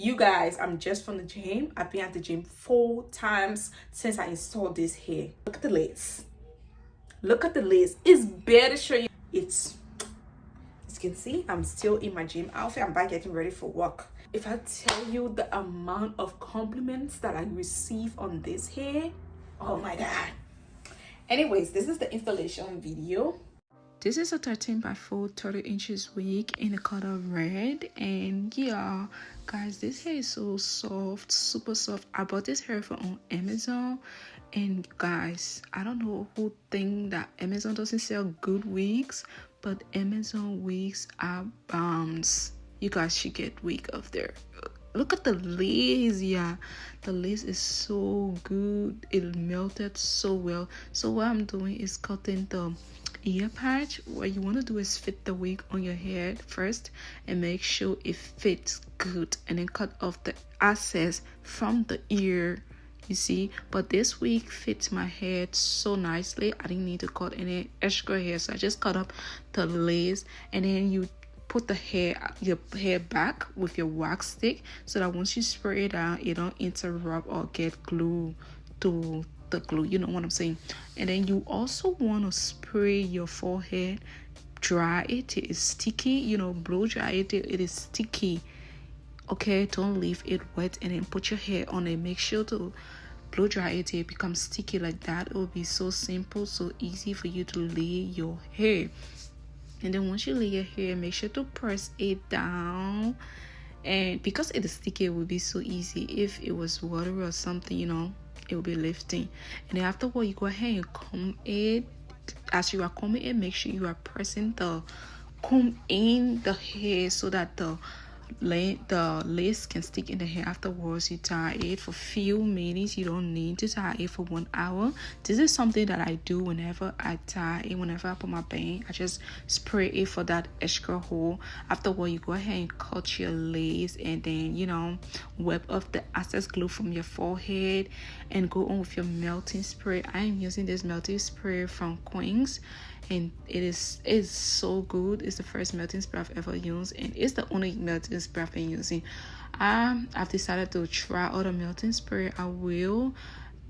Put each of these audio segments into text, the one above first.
You guys, I'm just from the gym. I've been at the gym 4 times since I installed this hair. Look at the lace. Look at the lace. It's bare to show you. It's, as you can see, I'm still in my gym outfit. I'm back getting ready for work. If I tell you the amount of compliments that I receive on this hair, oh my god. Anyways, this is the installation video. This is a 13 by 4 30 inches wig in the color red, and yeah guys, this hair is so soft, super soft. I bought this hair on Amazon, and guys, I don't know who think that Amazon doesn't sell good wigs, but Amazon wigs are bombs. You guys should get wig of there. Look at the lace. Yeah, the lace is so good. It melted so well. So what I'm doing is cutting the ear patch. What you want to do is fit the wig on your head first and make sure it fits good, and then cut off the excess from the ear, you see. But this wig fits my head so nicely. I didn't need to cut any extra hair, so I just cut up the lace, and then you put your hair back with your wax stick so that once you spray it out, it don't interrupt or get glue to the glue, you know what I'm saying. And then you also want to spray your forehead, dry it till it's sticky, you know, blow dry it till it is sticky. Okay, don't leave it wet, and then put your hair on it. Make sure to blow dry it till it becomes sticky like that. It will be so simple, so easy for you to lay your hair. And then once you lay your hair, make sure to press it down, and because it is sticky, it would be so easy. If it was water or something, you know, it will be lifting. And then afterward, you go ahead and comb it. As you are combing it, make sure you are pressing the comb in the hair so that the lace can stick in the hair. Afterwards, you tie it for few minutes. You don't need to tie it for 1 hour. This is something that I do whenever I tie it. Whenever I put my bang, I just spray it for that extra hole. Afterward, you go ahead and cut your lace, and then, you know, wipe off the excess glue from your forehead and go on with your melting spray. I am using this melting spray from Queens, and it's so good. It's the first melting spray I've ever used, and it's the only melting spray I've been using. I've decided to try other melting spray. I will.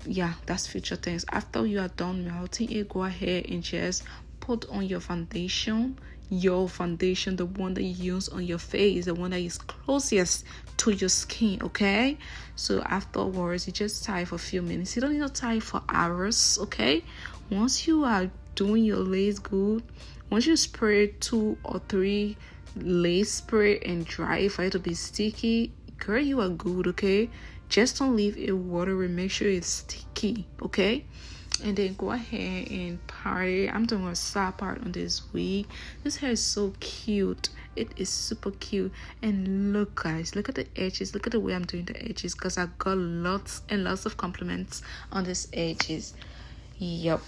Yeah, that's future things. After you are done melting it, go ahead and just put on your foundation. Your foundation, the one that you use on your face, the one that is closest to your skin. Okay, so afterwards, you just tie for a few minutes. You don't need to tie for hours. Okay, once you are doing your lace good, once you spray 2 or 3 lace spray and dry it for it to be sticky, girl, you are good. Okay, just don't leave it watery. Make sure it's sticky. Okay, and then go ahead and part it. I'm doing a side part on this wig. This hair is so cute. It is super cute. And look guys, look at the edges. Look at the way I'm doing the edges, because I got lots and lots of compliments on these edges. Yup,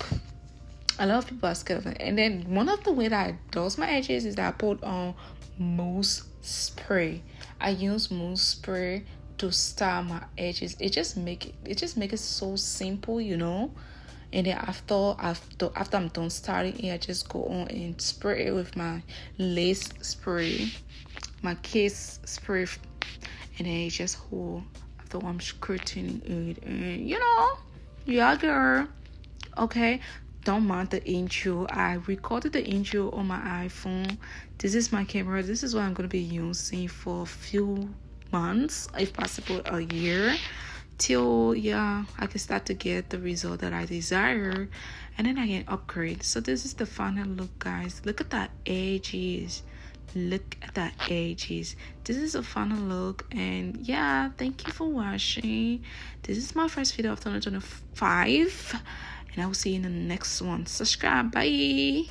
a lot of people are scared of it. And then one of the way that I do my edges is that I put on mousse spray. I use mousse spray to style my edges. It just make it so simple, you know. And then after I'm done starting it, I just go on and spray it with my lace spray, my case spray, and then it just hold after I'm skirting it. And you know, yeah girl. Okay, don't mind the intro. I recorded the intro on my iPhone. This is my camera. This is what I'm going to be using for a few months, if possible a year, till I can start to get the result that I desire, and then I can upgrade. So this is the final look, guys. Look at that edges. Look at that edges. This is a final look, and yeah, thank you for watching. This is my first video of 2025, and I will see you in the next one. Subscribe. Bye.